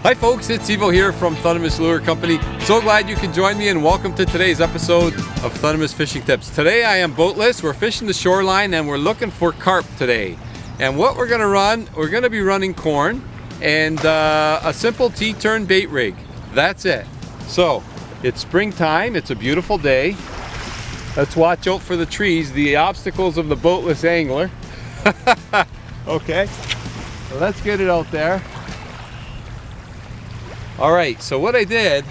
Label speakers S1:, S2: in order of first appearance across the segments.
S1: Hi folks, it's Evo here from Thundermist Lure Company. So glad you can join me and welcome to today's episode of Thundermist Fishing Tips. Today I am boatless, we're fishing the shoreline and we're looking for carp today. And what we're gonna run, we're gonna be running corn and a simple T-turn bait rig. That's it. So, it's springtime, it's a beautiful day. Let's watch out for the trees, the obstacles of the boatless angler. Okay, so let's get it out there. Alright, so what I did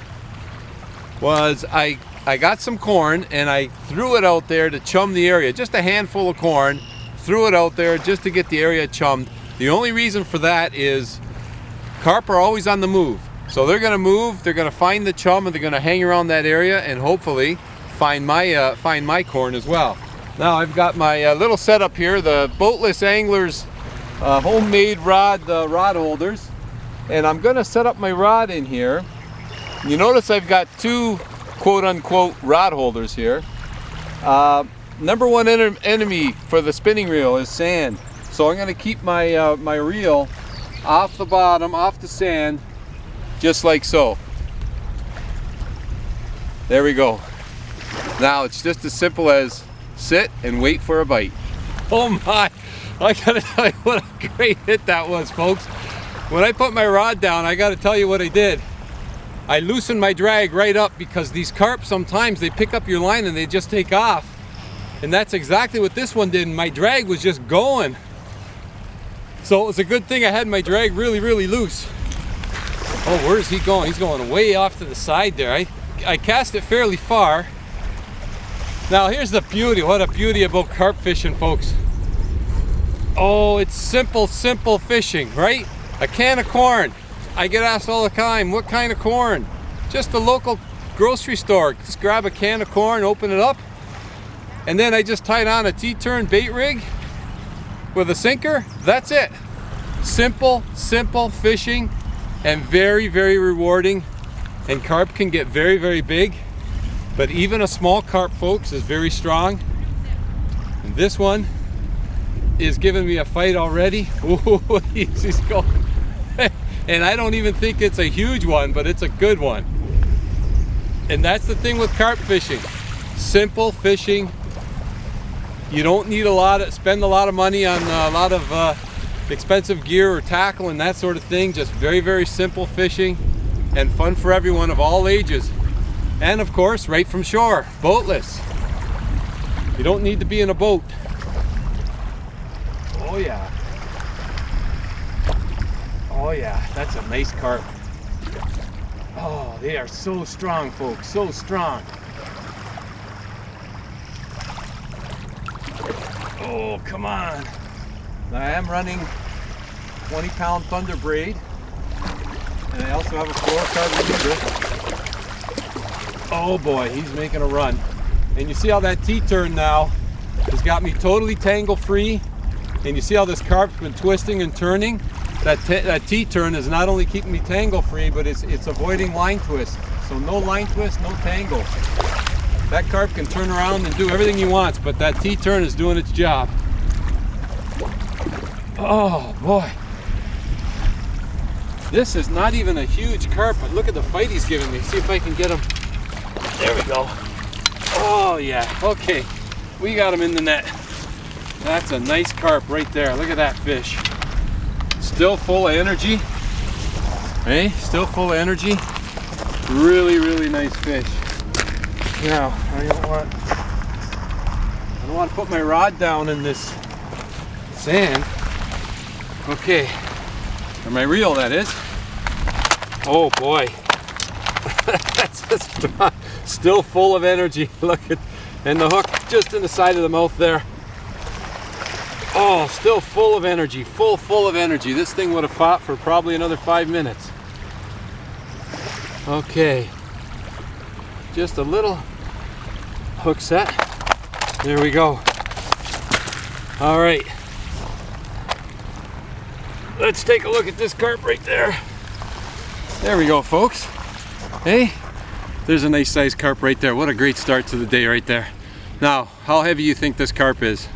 S1: was I got some corn and I threw it out there to chum the area. Just a handful of corn, threw it out there just to get the area chummed. The only reason for that is carp are always on the move. So they're going to move, they're going to find the chum and they're going to hang around that area and hopefully find my corn as well. Now I've got my little setup here, the Boatless Anglers homemade rod holders. And I'm going to set up my rod in here. You notice I've got two quote-unquote rod holders here. Number one enemy for the spinning reel is sand. So I'm going to keep my my reel off the bottom, off the sand, just like so. There we go. Now it's just as simple as sit and wait for a bite. Oh my! I gotta tell you what a great hit that was, folks. When I put my rod down, I gotta tell you what I did. I loosened my drag right up because these carp sometimes they pick up your line and they just take off. And that's exactly what this one did. And my drag was just going. So it was a good thing I had my drag really loose. Oh, where's he going? He's going way off to the side there. I cast it fairly far. Now here's the beauty. What a beauty about carp fishing, folks. Oh, it's simple fishing, right? A can of corn. I get asked all the time, what kind of corn? Just a local grocery store. Just grab a can of corn, open it up, and then I just tied on a T-turn bait rig with a sinker. That's it. Simple fishing and very rewarding. And carp can get very big, but even a small carp, folks, is very strong. And this one is giving me a fight already. Ooh, he's going. And I don't even think it's a huge one, but it's a good one. And that's the thing with carp fishing. Simple fishing. You don't need spend a lot of money on a lot of expensive gear or tackle and that sort of thing. Just very simple fishing and fun for everyone of all ages. And of course, right from shore, boatless. You don't need to be in a boat. Oh yeah. Oh yeah, that's a nice carp. Oh, they are so strong, folks, so strong. Oh, come on. I am running 20-pound Thunder braid, and I also have a fluorocarbon leader. Oh boy, he's making a run. And you see how that T-turn now has got me totally tangle free, and you see how this carp's been twisting and turning. That T-turn is not only keeping me tangle free, but it's avoiding line twist. So no line twist, no tangle. That carp can turn around and do everything he wants, but that T-turn is doing its job. Oh boy. This is not even a huge carp, but look at the fight he's giving me. See if I can get him. There we go. Oh yeah, okay. We got him in the net. That's a nice carp right there. Look at that fish. Still full of energy. Hey, still full of energy. Really nice fish. Now, I don't want to put my rod down in this sand. Okay, or my reel, that is. Oh boy. That's just still full of energy. Look at, and the hook just in the side of the mouth there. Oh, still full of energy, full of energy. This thing would have fought for probably another 5 minutes. Okay, just a little hook set. There we go. All right, let's take a look at this carp right there. There we go, folks. Hey, there's a nice sized carp right there. What a great start to the day right there. Now, how heavy you think this carp is?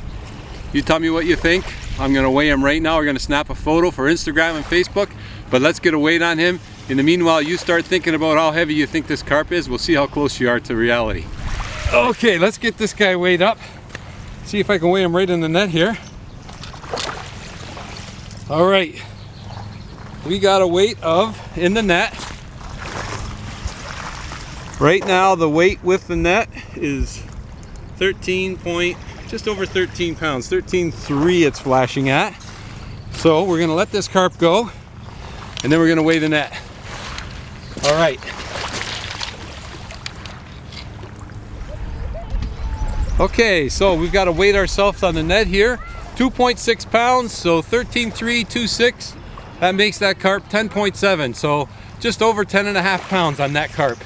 S1: You tell me what you think. I'm gonna weigh him right now. We're gonna snap a photo for Instagram and Facebook, but let's get a weight on him In the meanwhile, you start thinking about how heavy you think this carp is. We'll see how close you are to reality. Okay, let's get this guy weighed up. See if I can weigh him right in the net here. All right, we got a weight of, in the net. Right now, the weight with the net is just over 13 pounds, 13.3 it's flashing at. So we're gonna let this carp go, and then we're gonna weigh the net. All right. Okay, so we've got to weight ourselves on the net here. 2.6 pounds, so 13.326. That makes that carp 10.7, so just over 10.5 pounds on that carp.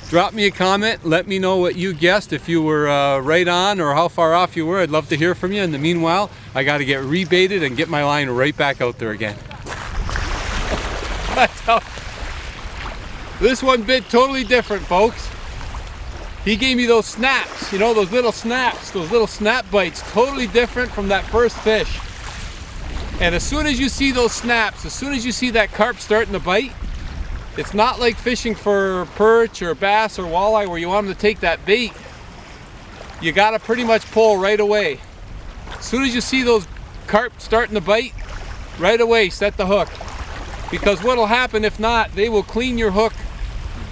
S1: Drop me a comment, let me know what you guessed, if you were right on or how far off you were. I'd love to hear from you. In the meanwhile, I got to get rebaited and get my line right back out there again. This one bit totally different, folks. He gave me those snaps, you know, those little snaps, those little snap bites, totally different from that first fish. And as soon as you see those snaps, as soon as you see that carp starting to bite, it's not like fishing for perch or bass or walleye where you want them to take that bait. You gotta pretty much pull right away. As soon as you see those carp starting to bite, right away set the hook. Because what'll happen if not, they will clean your hook.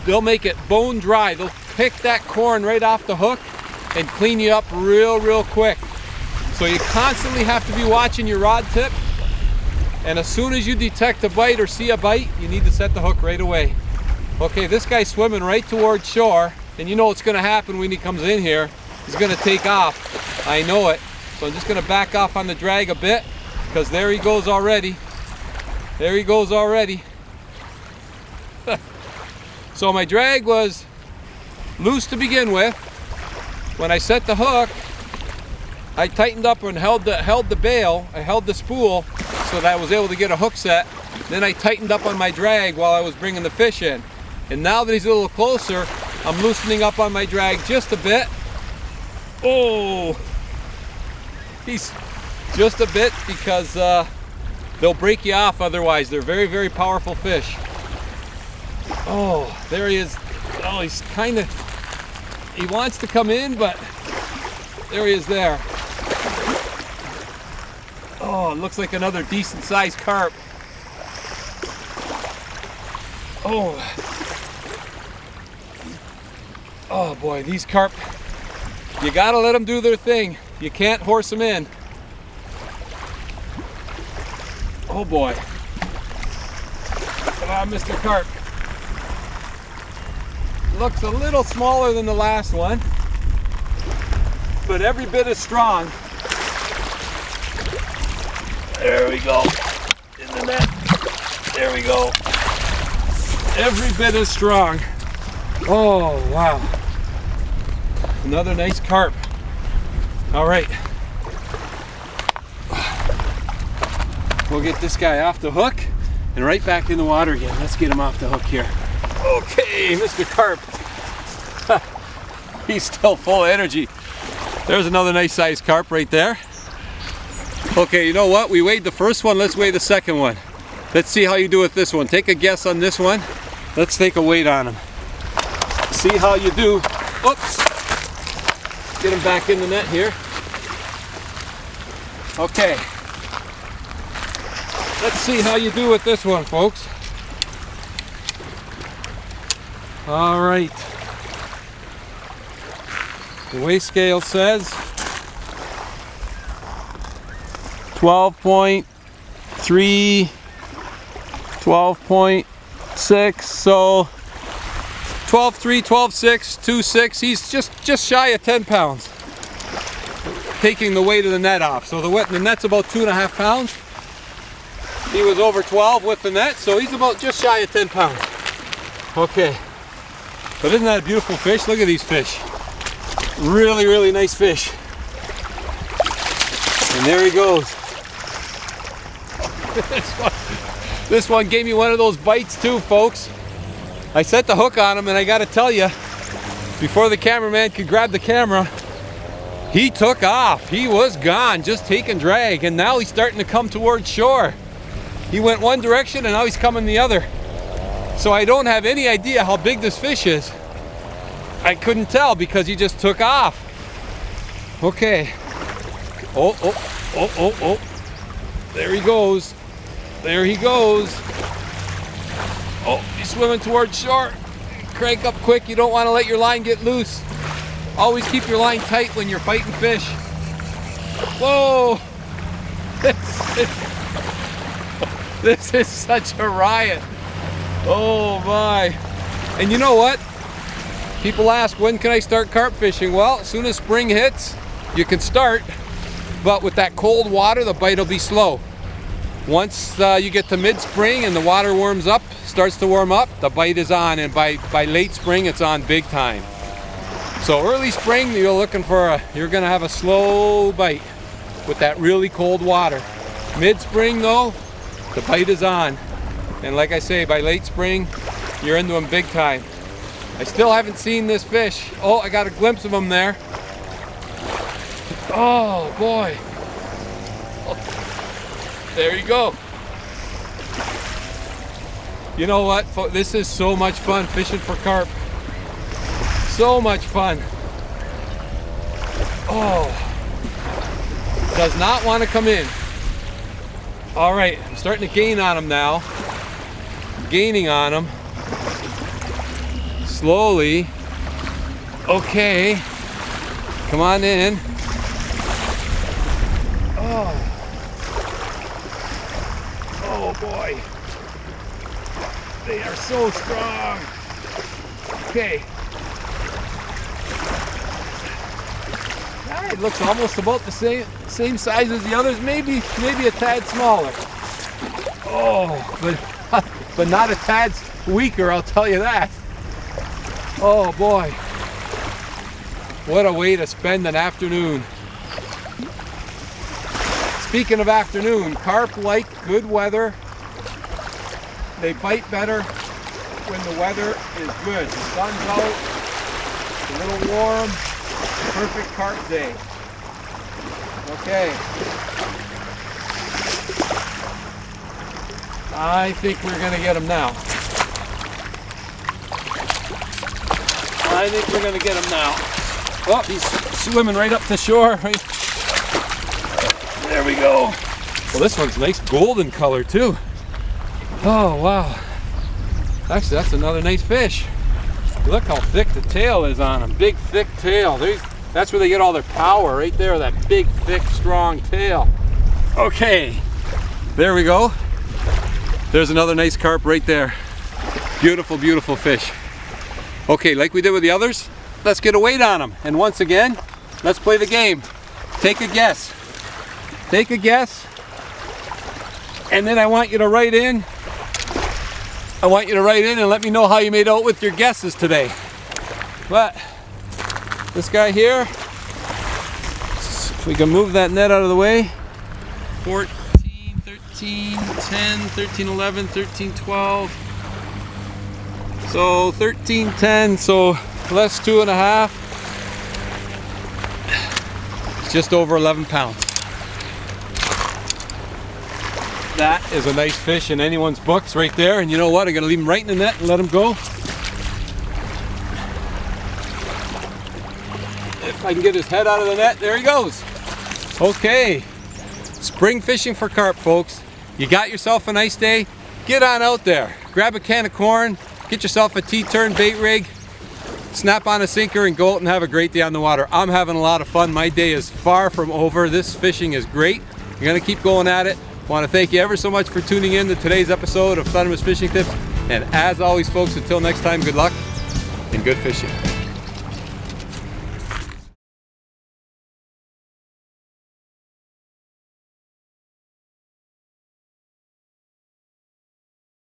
S1: They'll make it bone dry. They'll pick that corn right off the hook and clean you up real quick. So you constantly have to be watching your rod tip, and as soon as you detect a bite or see a bite, you need to set the hook right away. Okay, this guy's swimming right towards shore, and you know what's going to happen when he comes in here. He's going to take off. I know it. So I'm just going to back off on the drag a bit, because there he goes already. There he goes already. So my drag was loose to begin with. When I set the hook, I tightened up and held the bail, I held the spool so that I was able to get a hook set. Then I tightened up on my drag while I was bringing the fish in. And now that he's a little closer, I'm loosening up on my drag just a bit. Oh, he's just a bit, because they'll break you off otherwise. They're very powerful fish. Oh, there he is. Oh, he's kind of, he wants to come in, but there he is there. Oh, it looks like another decent sized carp. Oh. Oh boy, these carp, you gotta let them do their thing. You can't horse them in. Oh boy. Come on, Mr. Carp. Looks a little smaller than the last one, but every bit as strong. There we go. In the net. There we go. Every bit as strong. Oh, wow. Another nice carp. All right. We'll get this guy off the hook and right back in the water again. Let's get him off the hook here. Okay, Mr. Carp. He's still full of energy. There's another nice sized carp right there. Okay, you know what? We weighed the first one. Let's weigh the second one. Let's see how you do with this one. Take a guess on this one. Let's take a weight on him. See how you do. Oops. Get him back in the net here. Okay. Let's see how you do with this one, folks. All right. The weigh scale says 12.3, 12.6, so 12.3, 12.6, 2.6. He's just shy of 10 pounds. Taking the weight of the net off. So the net's about 2.5 pounds. He was over 12 with the net, so he's about just shy of 10 pounds. Okay. But isn't that a beautiful fish? Look at these fish. Really nice fish. And there he goes. This one gave me one of those bites too, folks. I set the hook on him, and I gotta tell you, before the cameraman could grab the camera, he took off. He was gone, just taking drag, and now he's starting to come towards shore. He went one direction and now he's coming the other. So I don't have any idea how big this fish is. I couldn't tell because he just took off. Okay. Oh, oh, oh, oh, oh. There he goes. There he goes. Oh, he's swimming towards shore. Crank up quick. You don't want to let your line get loose. Always keep your line tight when you're fighting fish. Whoa. This is such a riot. Oh my. And you know what? People ask, when can I start carp fishing? Well, as soon as spring hits, you can start. But with that cold water, the bite will be slow. Once you get to mid-spring and the water warms up, starts to warm up, the bite is on, and by late spring, it's on big time. So early spring, you're gonna have a slow bite with that really cold water. Mid-spring though, the bite is on. And like I say, by late spring, you're into them big time. I still haven't seen this fish. Oh, I got a glimpse of him there. Oh boy. Oh, there you go. You know what? This is so much fun fishing for carp. So much fun. Oh. Does not want to come in. All right, I'm starting to gain on him now. I'm gaining on him. Slowly. Okay. Come on in. Oh. Oh boy. They are so strong. Okay. It looks almost about the same size as the others, maybe a tad smaller. Oh, but not a tad weaker, I'll tell you that. Oh boy. What a way to spend an afternoon. Speaking of afternoon, carp like good weather. They bite better when the weather is good. The sun's out, a little warm, perfect carp day. Okay. I think we're gonna get him now. I think we're gonna get him now. Oh, he's swimming right up to shore. Right. There we go. Well, this one's nice golden color too. Oh, wow. Actually, that's another nice fish. Look how thick the tail is on him. Big, thick tail. That's where they get all their power, right there, that big, thick, strong tail. Okay, there we go. There's another nice carp right there. Beautiful, beautiful fish. Okay, like we did with the others, let's get a weight on them. And once again, let's play the game. Take a guess. Take a guess. And then I want you to write in. I want you to write in and let me know how you made out with your guesses today. But this guy here, if we can move that net out of the way. 14, 13, 10, 13, 11, 13, 12. So 13, 10, so less 2.5. It's just over 11 pounds. That is a nice fish in anyone's books right there. And you know what? I'm gonna leave him right in the net and let him go. If I can get his head out of the net, there he goes. Okay, spring fishing for carp, folks. You got yourself a nice day, get on out there. Grab a can of corn, get yourself a T-turn bait rig, snap on a sinker and go out and have a great day on the water. I'm having a lot of fun. My day is far from over. This fishing is great. I'm gonna keep going at it. I want to thank you ever so much for tuning in to today's episode of Thundermist Fishing Tips. And as always, folks, until next time, good luck and good fishing.